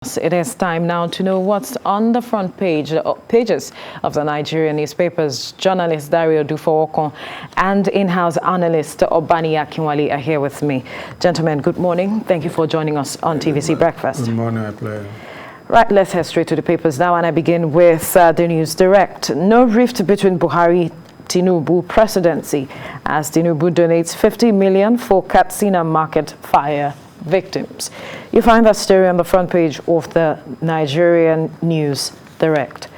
It is time now to know what's on the front pages of the Nigerian newspapers. Journalist Dario Dufowokon and in-house analyst Obani Akinwale are here with me. Gentlemen, good morning. Thank you for joining us on TVC Breakfast. Good morning, I play. Right, let's head straight to the papers now, and I begin with the news direct. No rift between Buhari-Tinubu presidency as Tinubu donates 50 million for Katsina market fire victims. You find that story on the front page of the Nigerian News Direct.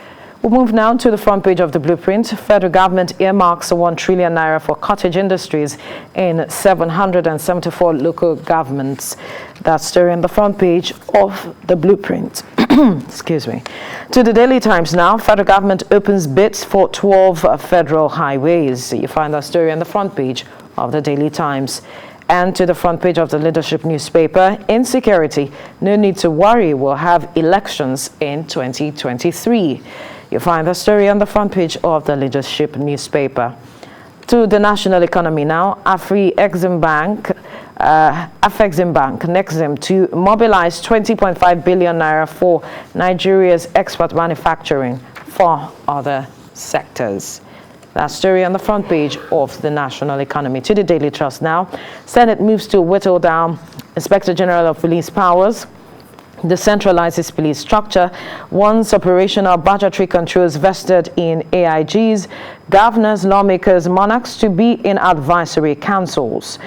We'll move now to the front page of the Blueprint. Federal government earmarks 1 trillion naira for cottage industries in 774 local governments. That story on the front page of the Blueprint. Excuse me. To the Daily Times now. Federal government opens bids for 12 federal highways. You find that story on the front page of the Daily Times. And to the front page of the Leadership newspaper, Insecurity, no need to worry, we'll have elections in 2023. You find the story on the front page of the Leadership newspaper. To the national economy now, Afrexim Bank, Nexim, to mobilize 20.5 billion naira for Nigeria's export manufacturing for other sectors. That story on the front page of the national economy. To the Daily Trust now. Senate moves to whittle down Inspector General of Police powers, decentralizes police structure, wants operational budgetary controls vested in AIGs, governors, lawmakers, monarchs to be in advisory councils.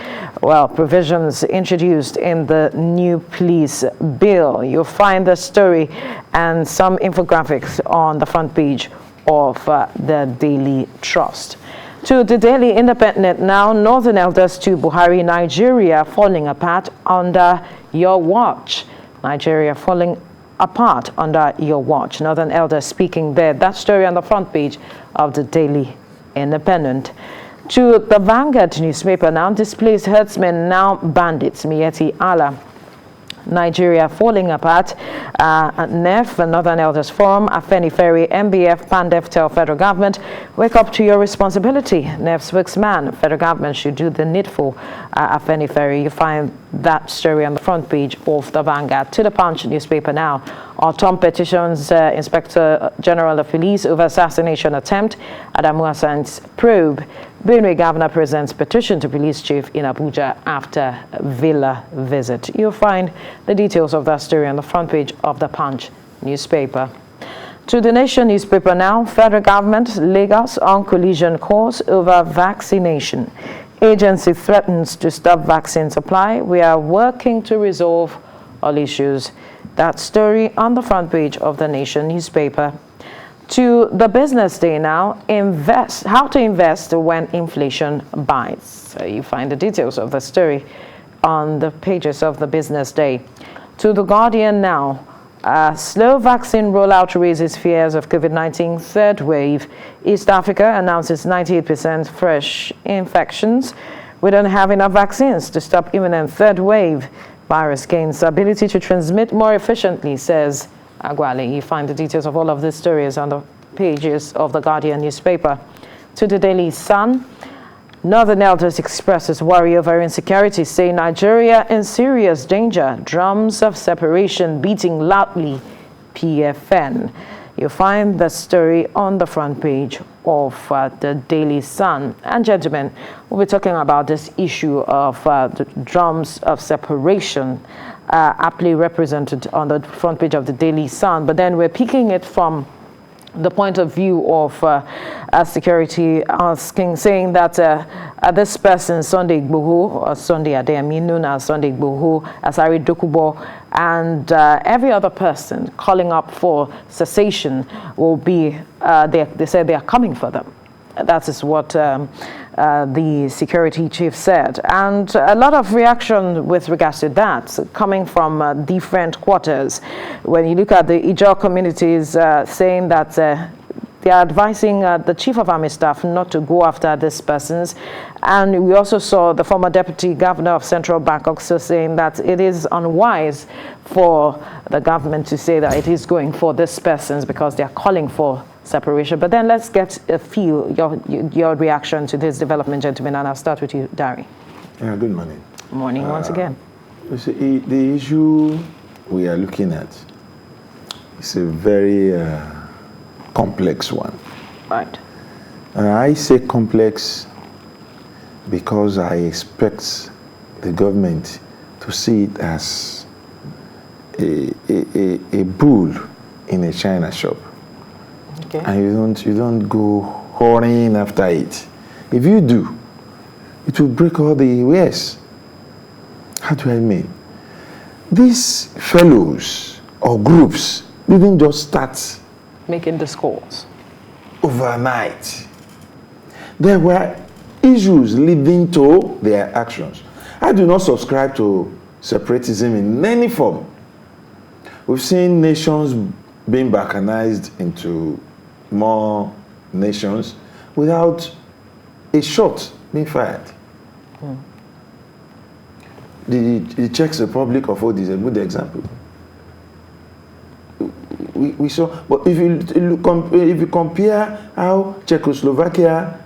Well, provisions introduced in the new police bill. You'll find the story and some infographics on the front page of the Daily Trust. To the Daily Independent now, Northern Elders to Buhari, Nigeria falling apart under your watch. Nigeria falling apart under your watch. Northern Elders speaking there. That story on the front page of the Daily Independent. To the Vanguard newspaper now, displaced herdsmen now bandits. Miyetti Allah. Nigeria falling apart. NEF, Northern Elders Forum, Afenifere, MBF, PANDEF tell federal government, wake up to your responsibility. NEF spokesman, federal government should do the needful. Afenifere, you find that story on the front page of the Vanguard. To the Punch newspaper now. Autumn petitions Inspector General of Police over assassination attempt. Adamu Hassan's probe. Benue governor presents petition to police chief in Abuja after villa visit. You'll find the details of that story on the front page of the Punch newspaper. To the Nation newspaper now, federal government, Lagos on collision course over vaccination. Agency threatens to stop vaccine supply. We are working to resolve all issues. That story on the front page of the Nation newspaper. To the Business Day now, how to invest when inflation bites. You find the details of the story on the pages of the Business Day. To the Guardian now, slow vaccine rollout raises fears of COVID-19 third wave. East Africa announces 98% fresh infections. We don't have enough vaccines to stop imminent third wave. Virus gains ability to transmit more efficiently, says Agwali. You find the details of all of these stories on the pages of the Guardian newspaper. To the Daily Sun, Northern Elders expresses worry over insecurity, saying Nigeria in serious danger. Drums of separation beating loudly, PFN. You'll find the story on the front page of the Daily Sun. And gentlemen, we'll be talking about this issue of the drums of separation, aptly represented on the front page of the Daily Sun. But then we're picking it from the point of view of security, saying that this person, Sunday Igboho, or Sunday Adeyemi, known as Sunday Igboho, Asari Dokubo, and every other person calling up for cessation will be, they say they are coming for them. That is what the security chief said. And a lot of reaction with regards to that coming from different quarters. When you look at the Ijaw communities saying that they are advising the Chief of Army Staff not to go after these persons. And we also saw the former Deputy Governor of Central Bank also saying that it is unwise for the government to say that it is going for these persons because they are calling for separation. But then let's get a feel, your reaction to this development, gentlemen, and I'll start with you, Dari. Good morning. Morning once again. You see, the issue we are looking at is a very complex one. Right. I say complex because I expect the government to see it as a bull in a china shop. Okay. And you don't go hurrying after it. If you do, it will break all the wares. How do I mean? These fellows or groups didn't just start making discourse overnight. There were issues leading to their actions. I do not subscribe to separatism in any form. We've seen nations being balkanized into more nations without a shot being fired. The Czech Republic of Old is a good example. We saw, but if you compare how Czechoslovakia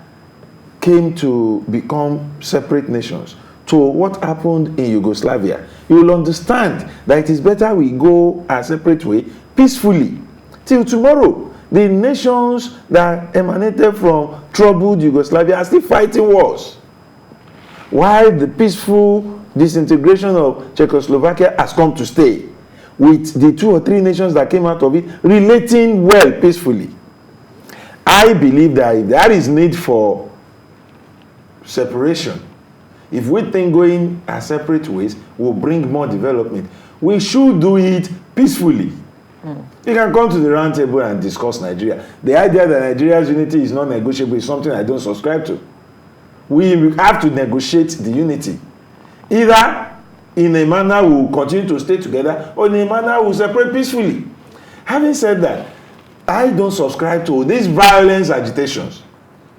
came to become separate nations to what happened in Yugoslavia, you will understand that it is better we go a separate way peacefully. Till tomorrow, the nations that emanated from troubled Yugoslavia are still fighting wars, while the peaceful disintegration of Czechoslovakia has come to stay, with the 2 or 3 nations that came out of it relating well peacefully. I believe that if there is need for separation, if we think going our separate ways will bring more development, we should do it peacefully. You can come to the round table and discuss Nigeria. The idea that Nigeria's unity is not negotiable is something I don't subscribe to. We have to negotiate the unity. Either in a manner we will continue to stay together, or in a manner we will separate peacefully. Having said that, I don't subscribe to these violence agitations.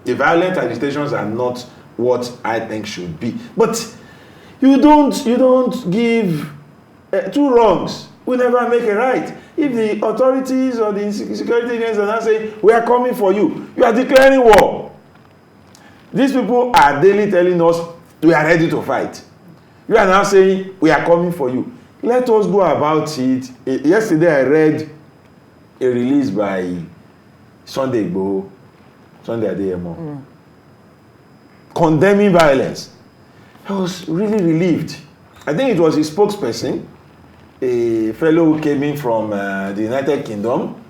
The violent agitations are not what I think should be. But you don't give 2 wrongs will never make a right. If the authorities or the security agents are not saying, we are coming for you, you are declaring war. These people are daily telling us, we are ready to fight. You are now saying, we are coming for you. Let us go about it. Yesterday I read a release by Sunday Adeyemo, condemning violence. I was really relieved. I think it was his spokesperson, a fellow who came in from the United Kingdom,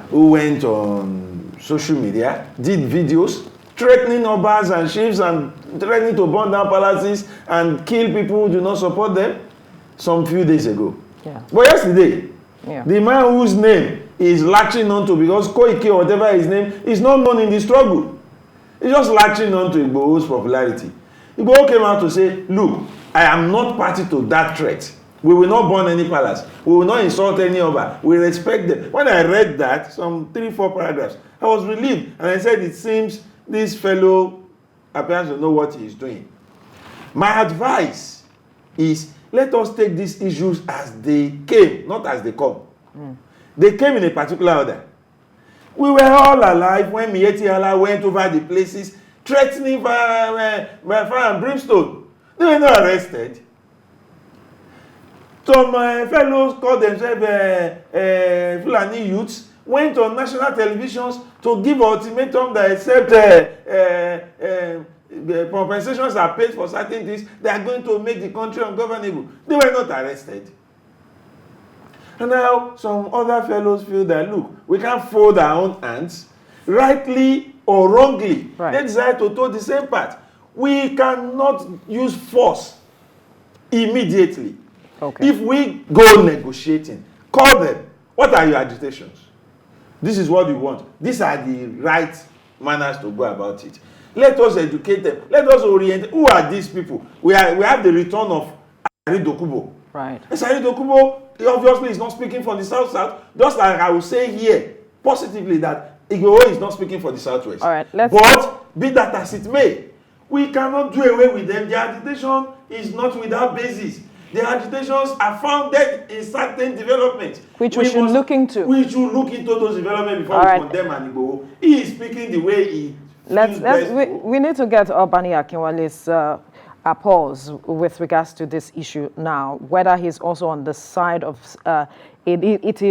who went on social media, did videos threatening obas and chiefs and threatening to burn down palaces and kill people who do not support them some few days ago. Yeah. But yesterday, the man whose name is latching onto, because Koike or whatever his name, is not known in the struggle. He's just latching onto Igboho's popularity. Igboho came out to say, look, I am not party to that threat. We will not burn any palace. We will not insult any oba. We respect them. When I read that, some 3-4 paragraphs, I was relieved. And I said, it seems this fellow appears to know what he is doing. My advice is, let us take these issues as they came, not as they come. They came in a particular order. We were all alive when Mieti Allah went over the places threatening by fire and brimstone. They were not arrested. Some fellows called themselves Fulani youths went on national televisions to give ultimatum that except the compensations are paid for certain things, they are going to make the country ungovernable. They were not arrested. And now some other fellows feel that, look, we can't fold our own hands, rightly or wrongly. Right. They decide to toe the same path. We cannot use force immediately. Okay. If we go negotiating, call them. What are your agitations? This is what we want. These are the right manners to go about it. Let us educate them. Let us orient. Who are these people? We have the return of Asari Dokubo. Right. Asari Dokubo obviously is not speaking for the South-South. Just like I will say here positively that Igboho is not speaking for the Southwest. All right, but be that as it may, we cannot do away with them. The agitation is not without basis. The agitations are founded in certain developments. Which we should look into. We should look into those developments before we condemn an Igboho. He is speaking the way he we need to get Obani Akinwale's pause with regards to this issue now, whether he's also on the side of it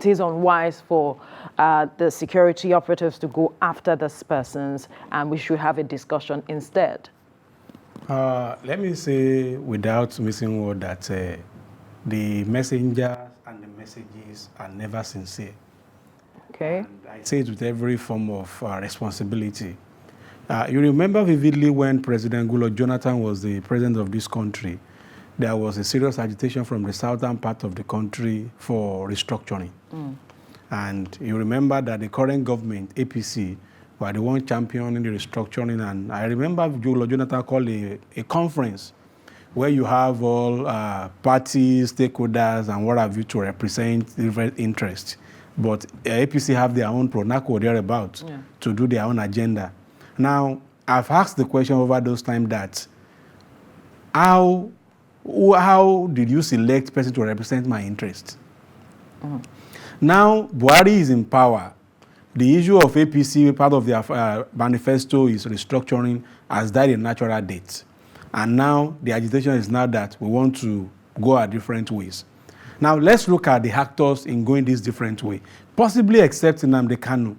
is unwise for the security operatives to go after these persons, and we should have a discussion instead? Let me say, without missing word, that the messengers and the messages are never sincere. Okay. And I say it with every form of responsibility. You remember vividly when President Goodluck Jonathan was the president of this country, there was a serious agitation from the southern part of the country for restructuring. And you remember that the current government, APC, were the one championing the restructuring. And I remember Goodluck Jonathan called a conference where you have all parties, stakeholders, and what have you to represent different interests. But APC have their own pronaco or thereabouts to do their own agenda. Now, I've asked the question over those times that how did you select person to represent my interest? Now, Buhari is in power. The issue of APC, part of their manifesto is restructuring, has died a natural death. And now the agitation is now that we want to go our different ways. Now, let's look at the actors in going this different way, possibly except Nnamdi Kanu,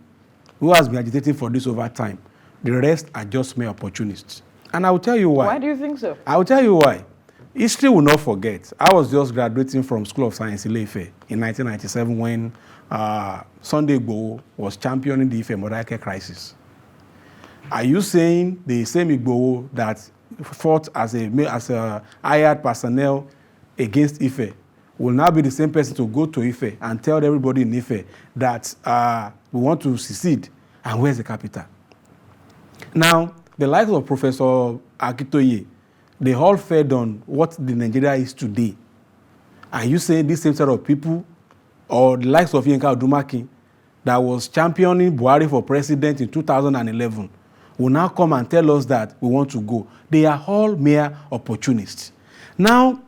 who has been agitating for this over time. The rest are just mere opportunists. And I will tell you why. Why do you think so? I will tell you why. History will not forget. I was just graduating from School of Science in Ile-Ife in 1997 when Sunday Igboho was championing the Ife Modaike crisis. Are you saying the same Igboho that fought as a hired personnel against Ife will now be the same person to go to Ife and tell everybody in Ife that we want to secede, and where's the capital? Now, the likes of Professor Akitoye, they all fed on what the Nigeria is today. Are you saying this same set of people, or the likes of Yinka Odumaki, that was championing Buhari for president in 2011, will now come and tell us that we want to go? They are all mere opportunists. Now,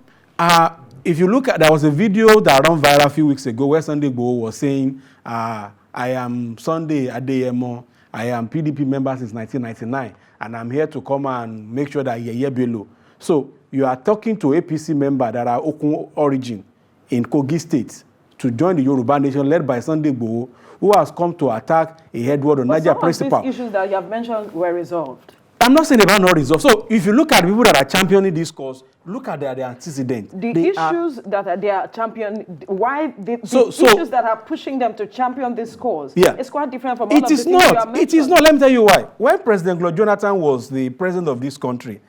if you look at, there was a video that ran viral a few weeks ago where Sunday Igboho was saying, I am Sunday Adeyemo, I am PDP member since 1999, and I'm here to come and make sure that you're below. So you are talking to APC members that are Okun origin in Kogi State to join the Yoruba Nation led by Sunday Igboho, who has come to attack a headword on Niger principal. Some of these issues that you have mentioned were resolved. I'm not saying they are not resolved. So if you look at the people that are championing this cause, look at their antecedents. The issues that they are championing, why the issues that are pushing them to champion this cause, it's quite different from all of the things you have mentioned. It is not. Let me tell you why. When President Goodluck Jonathan was the president of this country,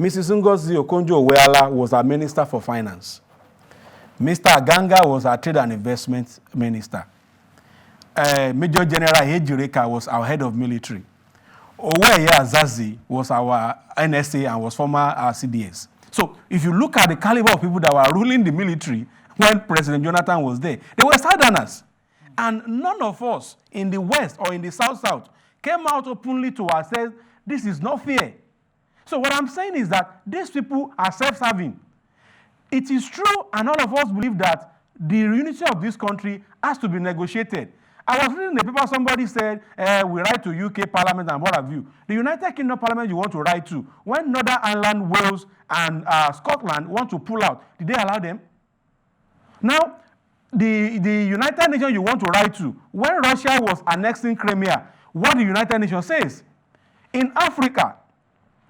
Mrs. Ngozi Okonjo-Iweala was our Minister for Finance. Mr. Aganga was our Trade and Investment Minister. Major General Ejireka was our head of military. Oweye Azazi was our NSA and was former CDS. So if you look at the caliber of people that were ruling the military when President Jonathan was there, they were Southerners. And none of us in the West or in the South came out openly to assess this is not fair. So what I'm saying is that these people are self-serving. It is true, and all of us believe that the unity of this country has to be negotiated. I was reading the paper, somebody said, we write to UK Parliament and what have you. The United Kingdom Parliament you want to write to, when Northern Ireland, Wales, and Scotland want to pull out, did they allow them? Now, the United Nations you want to write to, when Russia was annexing Crimea, what the United Nations says? In Africa,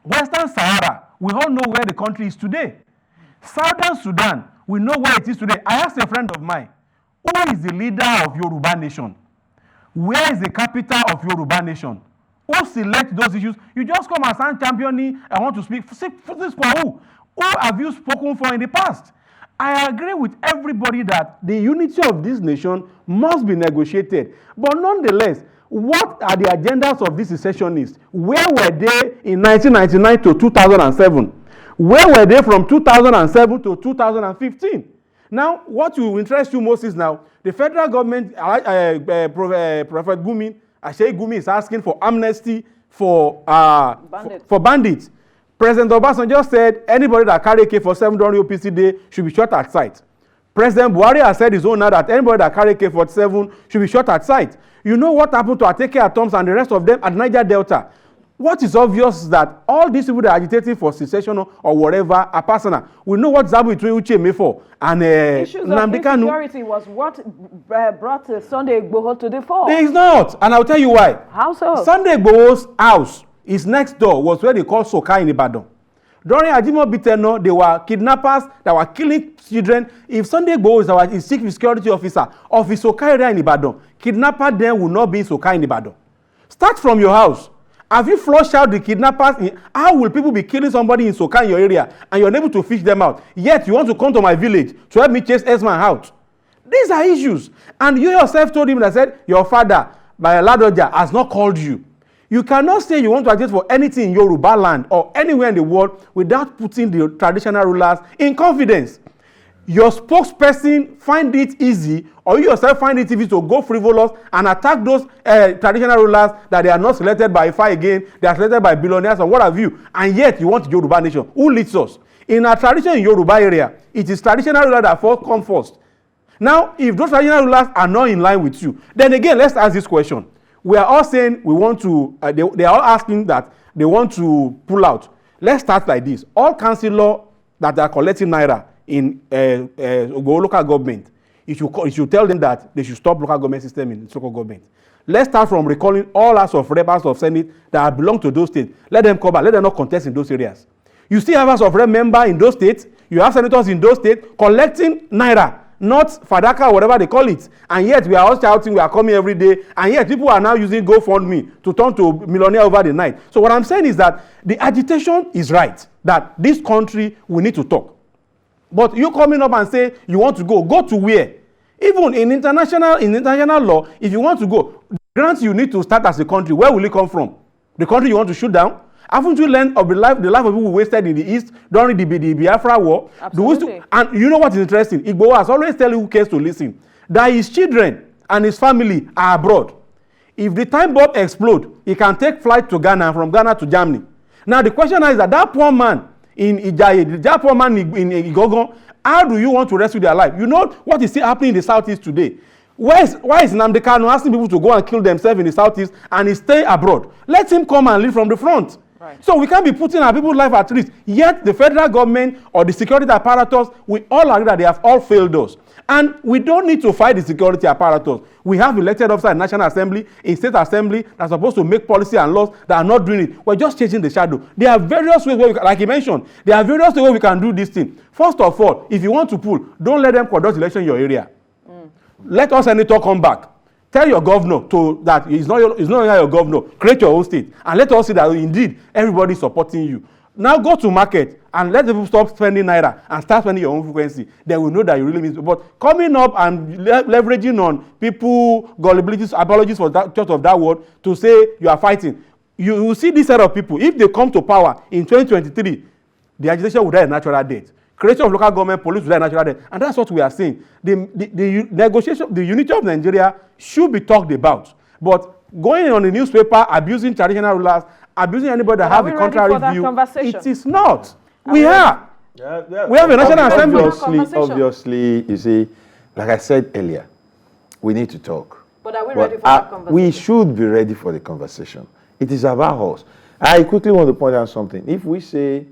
Western Sahara, we all know where the country is today. Southern Sudan, we know where it is today. I asked a friend of mine, who is the leader of Yoruba Nation? Where is the capital of Yoruba Nation? Who select those issues? You just come and stand championing and want to speak. For this for who? Who have you spoken for in the past? I agree with everybody that the unity of this nation must be negotiated. But nonetheless, what are the agendas of these secessionists? Where were they in 1999 to 2007? Where were they from 2007 to 2015? Now, what will interest you most is now, the federal government, Prophet Gumi, Ashay Gumi is asking for amnesty for bandits. President Obasanjo said anybody that carry AK-47 during OPC day should be shot at sight. President Buhari has said his own now that anybody that carry AK-47 should be shot at sight. You know what happened to Ateke Atoms and the rest of them at Niger Delta? what is obvious is that all these people that are agitating for secession or whatever are personal. We know what's happening between Uche Mefo and Issues of Nnamdi Kanu. insecurity was what brought Sunday Igboho to the fore. It is not, and I'll tell you why. How so? Sunday Igboho's house, his next door, was where they call Soka in Ibadan. During Ajimobi tenure, they were kidnappers that were killing children. If Sunday Igboho is his chief security officer of his Soka area in Ibadan, kidnapper then will not be in Soka in Ibadan. Start from your house. Have you flushed out the kidnappers? How will people be killing somebody in Soka in your area and you're unable to fish them out? Yet you want to come to my village to help me chase S-Man out. These are issues. And you yourself told him that said your father, by Ladoja, has not called you. You cannot say you want to agit for anything in Yoruba land or anywhere in the world without putting the traditional rulers in confidence. Your spokesperson find it easy, or you yourself find it easy to go frivolous and attack those traditional rulers that they are not selected by Ifa again, they are selected by billionaires or what have you, and yet you want Yoruba nation. Who leads us? In our tradition in Yoruba area, it is traditional rulers that come first. Now, if those traditional rulers are not in line with you, then again, let's ask this question. We are all saying we want to, they are all asking that they want to pull out. Let's start like this. All councillors that are collecting naira in local government, you should tell them that they should stop local government system in local government. Let's start from recalling all House of Rep, House of Senate that belong to those states. Let them come back. Let them not contest in those areas. You still have House of Rep member in those states. You have senators in those states collecting naira, not fadaka or whatever they call it. And yet we are all shouting, we are coming every day. And yet people are now using GoFundMe to turn to millionaire over the night. So what I'm saying is that the agitation is right, that this country, we need to talk. But you coming up and say you want to go to where? Even in international law, if you want to go, grant you need to start as a country. Where will it come from? The country you want to shoot down? Haven't you learned of the life of people who wasted in the East during the Biafra War? Absolutely. And you know what is interesting? Igboho has always tell you who cares to listen, that his children and his family are abroad. If the time bomb explodes, he can take flight to Ghana, from Ghana to Germany. Now the question is that poor man in Ijaye, that poor man in Igogon, how do you want to rescue their life? You know what is still happening in the Southeast today? Why is Nnamdi Kanu asking people to go and kill themselves in the Southeast and he stay abroad? Let him come and lead from the front. Right. So we can't be putting our people's life at risk. Yet the federal government or the security apparatus, we all agree that they have all failed us. And we don't need to fight the security apparatus. We have elected officers in National Assembly, in State Assembly, that are supposed to make policy and laws that are not doing it. We're just chasing the shadow. There are various ways where we can, like you mentioned, there are various ways we can do this thing. First of all, if you want to pull, don't let them conduct election in your area. Let us senator come back. Tell your governor that it's not your governor. Create your own state. And let us see that indeed everybody is supporting you. Now go to market and let people stop spending naira and start spending your own frequency. Then we know that you really mean it. But coming up and leveraging on people gullibilities, apologies for that church of that word to say you are fighting. You will see this set of people. If they come to power in 2023, the agitation will die a natural death. Creation of local government, police will die a natural death. And that's what we are saying. The negotiation, the unity of Nigeria should be talked about. But going on the newspaper, abusing traditional rulers, abusing anybody that have a contrary view, it is not. We are. Yeah. We have a National Assembly. Obviously, you see, like I said earlier, we need to talk. But are we ready for that conversation? We should be ready for the conversation. It is about us. I quickly want to point out something. If we say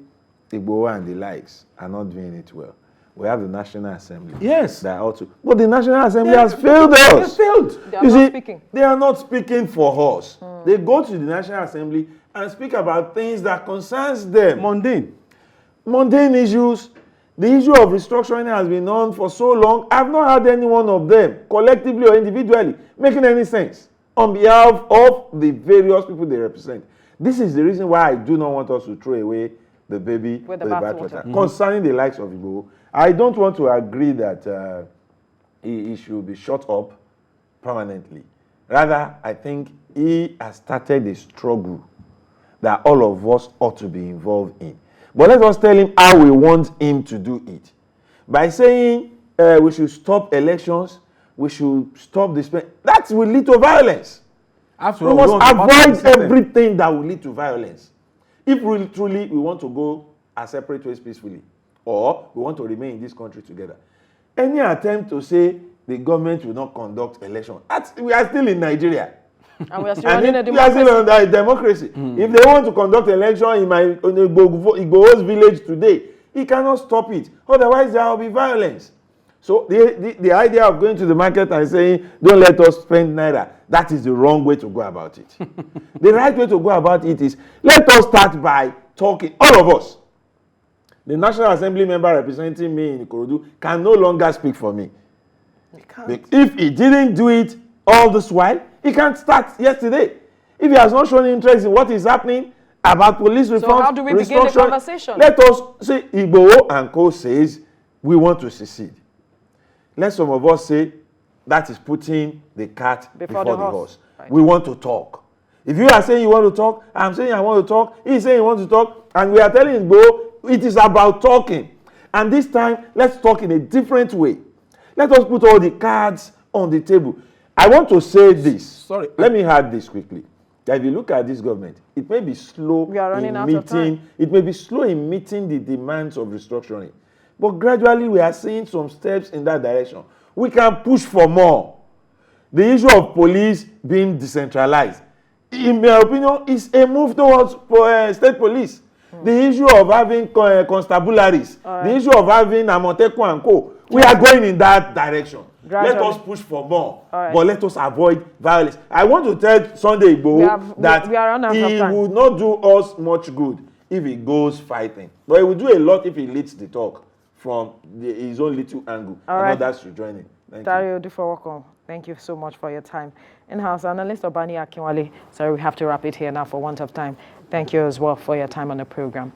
Igboho and the likes are not doing it well, we have the National Assembly. Yes. That also, but the National Assembly has failed us. They failed. They are not speaking. They are not speaking for us. They go to the National Assembly and speak about things that concerns them. Mundane issues. The issue of restructuring has been on for so long. I've not heard any one of them, collectively or individually, making any sense on behalf of the various people they represent. This is the reason why I do not want us to throw away the baby with the bathwater. Concerning the likes of Igboho, I don't want to agree that he should be shut up permanently. Rather, I think he has started a struggle that all of us ought to be involved in. But let us tell him how we want him to do it. By saying we should stop elections, we should stop this. That will lead to violence. We must avoid everything that will lead to violence. If we truly want to go our separate ways peacefully, or we want to remain in this country together, any attempt to say the government will not conduct election, we are still in Nigeria. And we are still running a we are still democracy. under a democracy. If they want to conduct election in Igbo's village today, he cannot stop it. Otherwise, there will be violence. So the idea of going to the market and saying, don't let us spend naira, that is the wrong way to go about it. The right way to go about it is, let us start by talking, all of us. The National Assembly member representing me in Ikorodu can no longer speak for me. If he didn't do it all this while, he can't start yesterday. If he has not shown interest in what is happening about police reform, so how do we begin the conversation? Let us say Igboho and Co says we want to secede. Let some of us say that is putting the cart before the horse. Right. We want to talk. If you are saying you want to talk, I'm saying I want to talk, he's saying he wants to talk, and we are telling Igboho it is about talking. And this time, let's talk in a different way. Let us put all the cards on the table. I want to say this. Sorry. Let me add this quickly. That if you look at this government, it may be slow It may be slow in meeting the demands of restructuring. But gradually, we are seeing some steps in that direction. We can push for more. The issue of police being decentralized, in my opinion, is a move towards state police. The issue of having constabularies, the issue of having Amotekun and Co. We are going in that direction. Gradually. Let us push for more, but let us avoid violence. I want to tell Sunday Igboho that he would not do us much good if he goes fighting. But he will do a lot if he leads the talk from his own little angle. And others should join him. Thank you. Thank you so much for your time. In-house analyst Obani Akinwale. Sorry, we have to wrap it here now for want of time. Thank you as well for your time on the program.